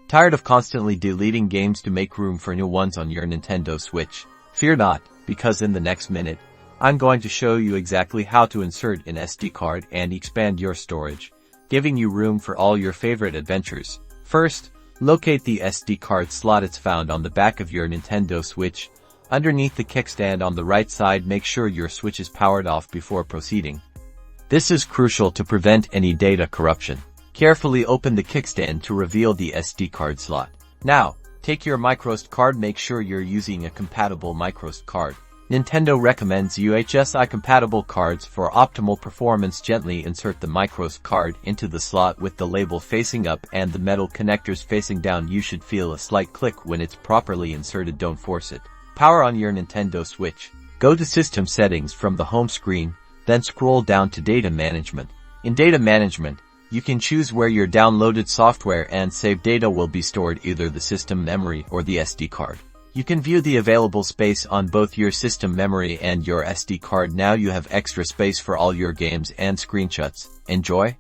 Tired of constantly deleting games to make room for new ones on your Nintendo Switch? Fear not, because in the next minute, I'm going to show you exactly how to insert an SD card and expand your storage, giving you room for all your favorite adventures. First, locate the SD card slot. It's found on the back of your Nintendo Switch. Underneath the kickstand on the right side, make sure your Switch is powered off before proceeding. This is crucial to prevent any data corruption. Carefully open the kickstand to reveal the SD card slot. Now, take your MicroSD card. Make sure you're using a compatible MicroSD card. Nintendo recommends UHSI-compatible cards for optimal performance. Gently insert the MicroSD card into the slot with the label facing up and the metal connectors facing down. You should feel a slight click when it's properly inserted. Don't force it. Power on your Nintendo Switch. Go to System Settings from the home screen, then scroll down to Data Management. In Data Management, you can choose where your downloaded software and saved data will be stored, either the system memory or the SD card. You can view the available space on both your system memory and your SD card. Now you have extra space for all your games and screenshots. Enjoy!